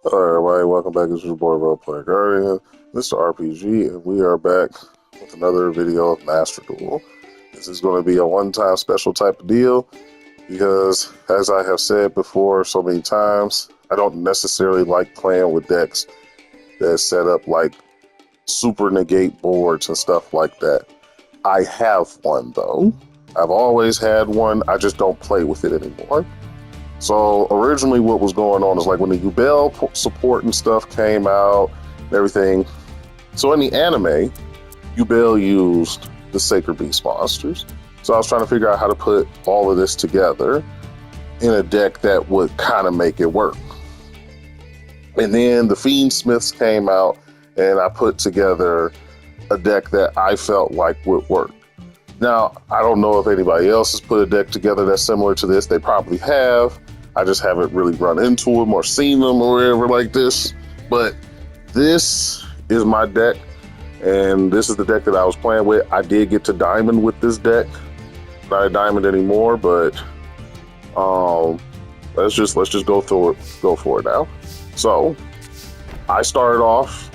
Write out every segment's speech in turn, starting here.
Hello everybody, welcome back. This is your boy Roleplay Guardian, Mr. RPG, and we are back with another video of Master Duel. This is going to be a one-time special type of deal because, as I have said before so many times, I don't necessarily like playing with decks that set up like super negate boards and stuff like that. I have one though. I've always had one, I just don't play with it anymore. So originally what was going on is like when the Ubel support and stuff came out and everything. So in the anime, Ubel used the Sacred Beast monsters. So I was trying to figure out how to put all of this together in a deck that would kind of make it work. And then the Fiend Smiths came out and I put together a deck that I felt like would work. Now, I don't know if anybody else has put a deck together that's similar to this. They probably have. I just haven't really run into them or seen them or whatever like this. But this is my deck, and this is the deck that I was playing with. I did get to Diamond with this deck. Not a Diamond anymore, but let's just go through it. Go for it now. So I started off.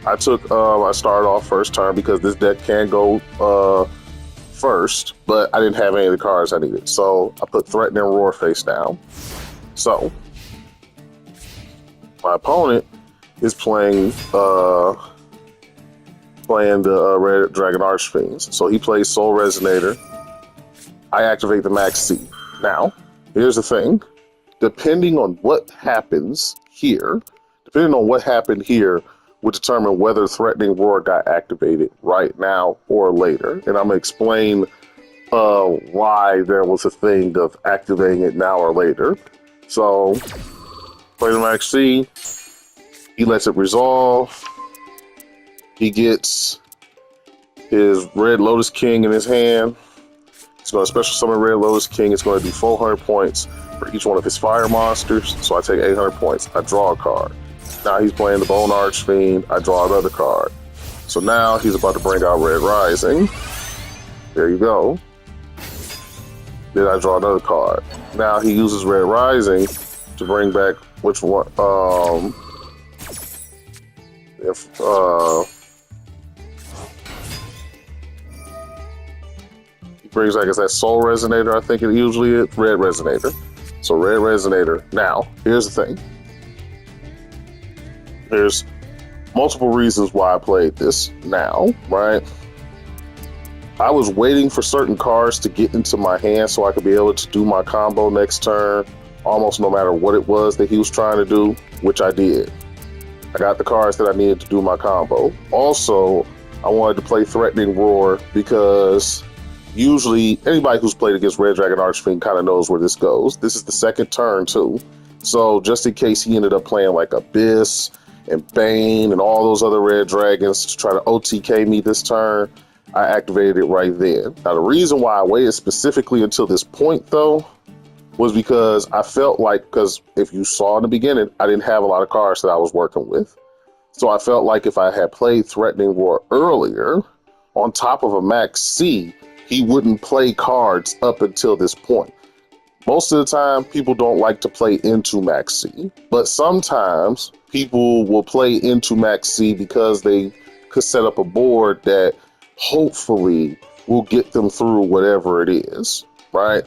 I started off first turn because this deck can go first, but I didn't have any of the cards I needed. So I put Threatening Roar face down. So my opponent is playing the Red Dragon Archfiends. So he plays Soul Resonator. I activate the Max C. Now, here's the thing. Depending on what happens here, would determine whether Threatening Roar got activated right now or later. And I'm going to explain why there was a thing of activating it now or later. So, play the Max C. He lets it resolve. He gets his Red Lotus King in his hand. He's going to special summon Red Lotus King. It's going to do 400 points for each one of his fire monsters. So I take 800 points. I draw a card. Now he's playing the Bone Archfiend. I draw another card. So now he's about to bring out Red Rising. There you go. Then I draw another card. Now he uses Red Rising to bring back which one? He brings back, is that Soul Resonator? I think it usually is Red Resonator. So Red Resonator. Now here's the thing. There's multiple reasons why I played this now, right? I was waiting for certain cards to get into my hand so I could be able to do my combo next turn, almost no matter what it was that he was trying to do, which I did. I got the cards that I needed to do my combo. Also, I wanted to play Threatening Roar because usually anybody who's played against Red Dragon Archfiend kind of knows where this goes. This is the second turn too. So just in case he ended up playing like Abyss and Bane and all those other red dragons to try to OTK me this turn, I activated it right then. Now, the reason why I waited specifically until this point, though, was because I felt like, because if you saw in the beginning, I didn't have a lot of cards that I was working with. So I felt like if I had played Threatening Roar earlier, on top of a Max C, he wouldn't play cards up until this point. Most of the time, people don't like to play into Max C, but sometimes people will play into Max C because they could set up a board that hopefully will get them through whatever it is, right?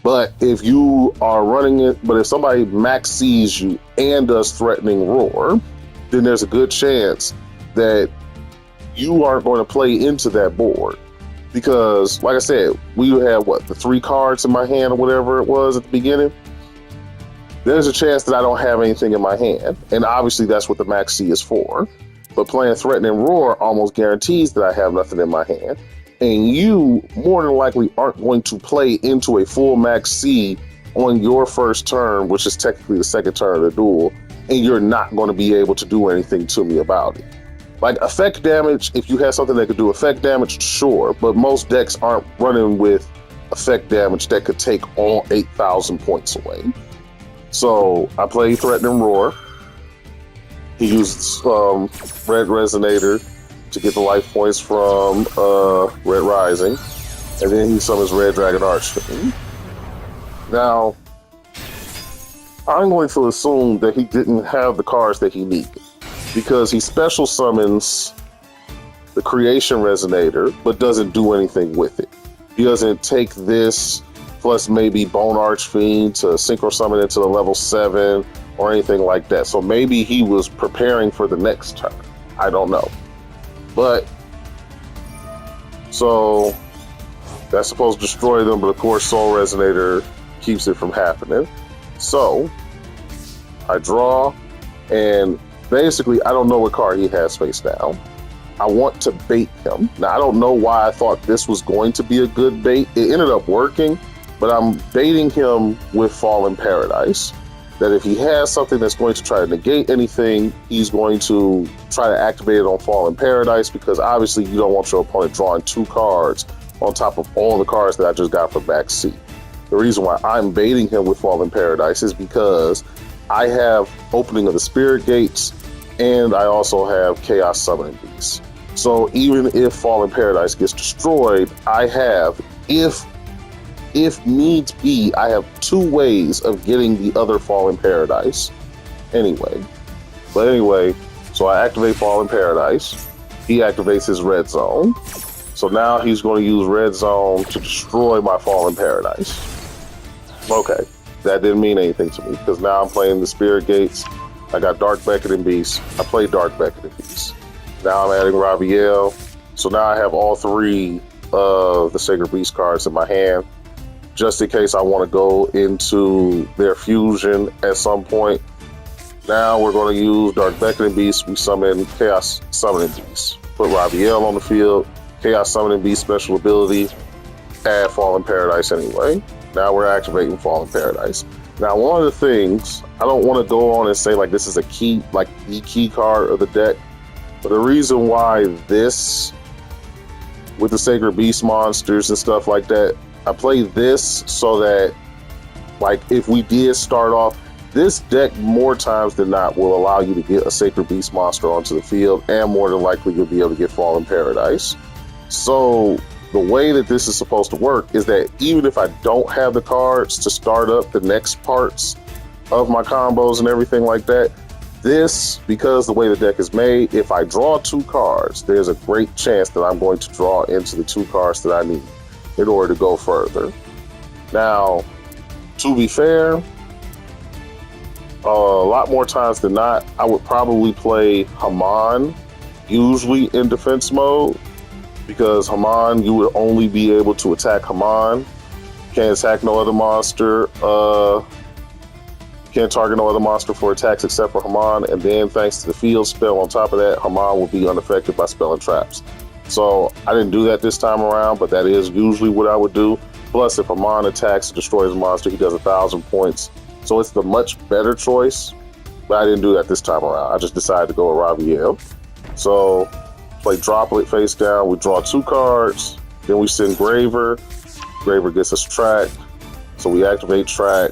But if you are running it, but if somebody Max C's you and does Threatening Roar, then there's a good chance that you aren't going to play into that board. Because, like I said, we had, the 3 cards in my hand or whatever it was at the beginning. There's a chance that I don't have anything in my hand. And obviously that's what the Max C is for. But playing Threatening Roar almost guarantees that I have nothing in my hand. And you, more than likely, aren't going to play into a full Max C on your first turn, which is technically the second turn of the duel. And you're not going to be able to do anything to me about it. Like effect damage, if you have something that could do effect damage, sure. But most decks aren't running with effect damage that could take all 8,000 points away. So I play Threatening Roar. He uses Red Resonator to get the life points from Red Rising. And then he summons Red Dragon Archfiend. Now, I'm going to assume that he didn't have the cards that he needed because he special summons the Creation Resonator, but doesn't do anything with it. He doesn't take this plus maybe Bone Archfiend to Synchro Summon into the level 7 or anything like that. So maybe he was preparing for the next turn. I don't know. But, so that's supposed to destroy them, but of course Soul Resonator keeps it from happening. So I draw, and basically I don't know what card he has face down. I want to bait him. Now, I don't know why I thought this was going to be a good bait. It ended up working, but I'm baiting him with Fallen Paradise. That if he has something that's going to try to negate anything, he's going to try to activate it on Fallen Paradise, because obviously you don't want your opponent drawing 2 cards on top of all the cards that I just got from backseat. The reason why I'm baiting him with Fallen Paradise is because I have Opening of the Spirit Gates, and I also have Chaos Summoning Beast. So even if Fallen Paradise gets destroyed, I have, if needs be, I have 2 ways of getting the other Fallen Paradise anyway. But anyway, so I activate Fallen Paradise. He activates his Red Zone. So now he's going to use Red Zone to destroy my Fallen Paradise. Okay, that didn't mean anything to me, because now I'm playing the Spirit Gates. I got Dark Beckoning Beast. I played Dark Beckoning Beast. Now I'm adding Raviel. So now I have all 3 of the Sacred Beast cards in my hand, just in case I want to go into their fusion at some point. Now we're going to use Dark Beckoning Beast. We summon Chaos Summoning Beast. Put Raviel on the field. Chaos Summoning Beast special ability. Add Fallen Paradise anyway. Now we're activating Fallen Paradise. Now, one of the things, I don't want to go on and say like this is a key, like the key card of the deck, but the reason why this, with the Sacred Beast monsters and stuff like that, I play this so that, like, if we did start off, this deck more times than not will allow you to get a Sacred Beast monster onto the field, and more than likely you'll be able to get Fallen Paradise. So the way that this is supposed to work is that even if I don't have the cards to start up the next parts of my combos and everything like that, this, because the way the deck is made, if I draw 2 cards, there's a great chance that I'm going to draw into the 2 cards that I need in order to go further. Now, to be fair, a lot more times than not, I would probably play Haman, usually in defense mode, because Haman, you would only be able to attack Haman. Can't attack no other monster. Can't target no other monster for attacks except for Haman. And then thanks to the field spell on top of that, Haman will be unaffected by spell and traps. So I didn't do that this time around, but that is usually what I would do. Plus, if Haman attacks and destroys a monster, he does 1,000 points. So it's the much better choice, but I didn't do that this time around. I just decided to go with Raviel. So play Droplet face down. We draw 2 cards. Then we send Graver. Graver gets us Track. So we activate Track.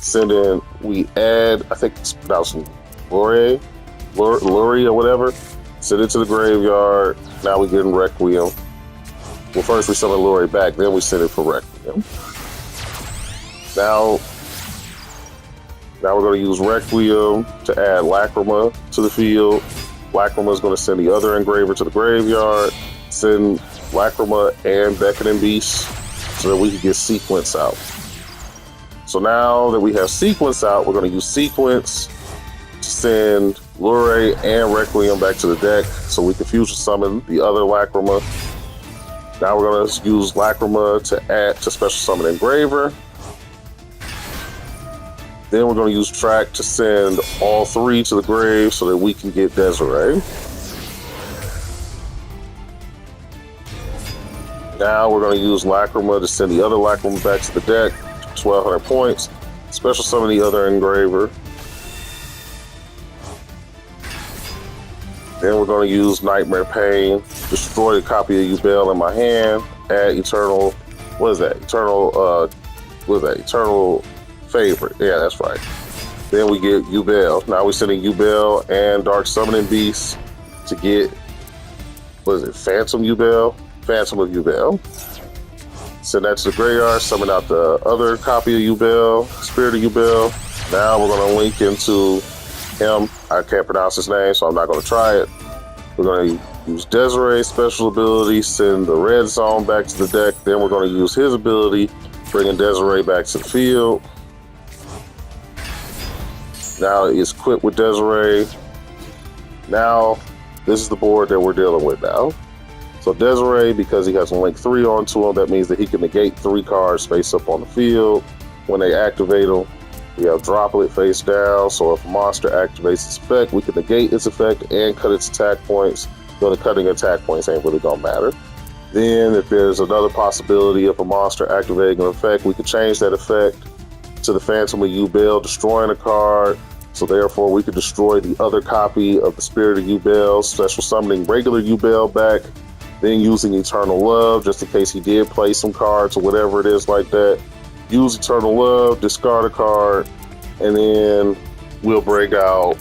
Send in, we add, I think it's pronounced Lurie or whatever. Send it to the graveyard. Now we get in Requiem. Well, first we summon Lurie back, then we send it for Requiem. Now we're going to use Requiem to add Lacrima to the field. Lacrima is going to send the other Engraver to the graveyard, send Lacrima and Beckoning Beast so that we can get Sequence out. So now that we have Sequence out, we're going to use Sequence to send Lurie and Requiem back to the deck so we can fusion summon the other Lacrima. Now we're going to use Lacrima to add to special summon Engraver. Then we're going to use Track to send all 3 to the grave so that we can get Desiree. Now we're going to use Lacrima to send the other Lacrima back to the deck, 1,200 points. Special summon the other Engraver. Then we're going to use Nightmare Pain, destroy a copy of Yubel in my hand, add Eternal, Eternal Favorite. Yeah, that's right. Then we get Yubel. Now we're sending Yubel and Dark Summoning Beast to get, Phantom Yubel? Phantom of Yubel. Send that to the graveyard, summon out the other copy of Yubel, Spirit of Yubel. Now we're going to link into him. I can't pronounce his name, so I'm not going to try it. We're going to use Desiree's special ability, send the red zone back to the deck. Then we're going to use his ability, bringing Desiree back to the field. Now it's quit with Desiree. Now this is the board that we're dealing with now. So Desiree, because he has a link 3 onto him, that means that he can negate 3 cards face up on the field. When they activate him, we have Droplet face down. So if a monster activates its effect, we can negate its effect and cut its attack points. Though the cutting attack points ain't really gonna matter. Then if there's another possibility of a monster activating an effect, we can change that effect to the Phantom of Yubel, destroying a card. So therefore we could destroy the other copy of the Spirit of Yubel, special summoning regular Yubel back, then using Eternal Love, just in case he did play some cards or whatever it is like that. Use Eternal Love, discard a card, and then we'll break out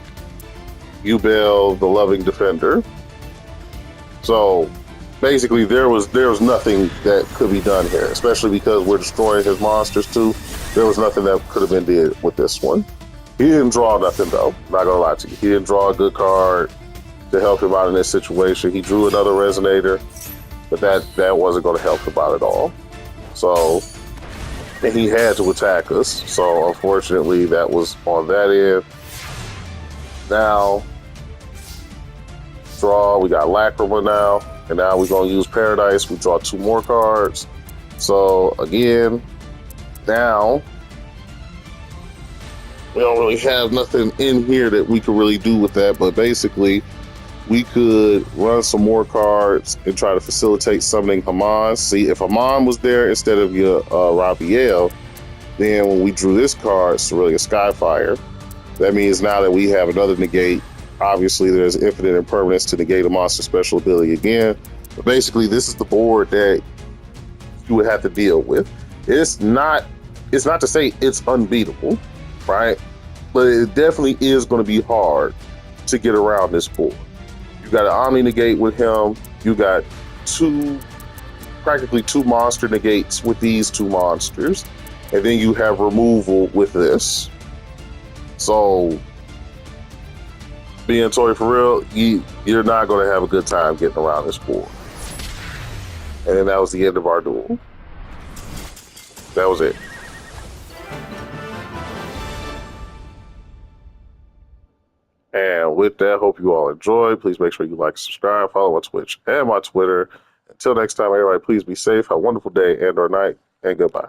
Yubel, the Loving Defender. So basically there was nothing that could be done here, especially because we're destroying his monsters too. There was nothing that could have been did with this one. He didn't draw nothing though, not gonna lie to you. He didn't draw a good card to help him out in this situation. He drew another Resonator, but that wasn't gonna help him out at all. So, and he had to attack us. So unfortunately that was on that end. Now, draw, we got Lacrima now, and now we're gonna use Paradise. We draw 2 more cards. So again, now we don't really have nothing in here that we could really do with that, but basically we could run some more cards and try to facilitate summoning Haman. See, if Haman was there instead of your Raphael, then when we drew this card, Cerelia Skyfire, that means now that we have another negate. Obviously there's infinite impermanence to negate a monster special ability again. But basically this is the board that you would have to deal with. It's not to say it's unbeatable, right? But it definitely is going to be hard to get around this board. You got an Omni negate with him. You got practically two monster negates with these 2 monsters. And then you have removal with this. So, being Tori for real, you're not going to have a good time getting around this board. And then that was the end of our duel. That was it. And with that, hope you all enjoy. Please make sure you like, subscribe, follow my Twitch and my Twitter. Until next time, everybody, please be safe. Have a wonderful day and or night, and goodbye.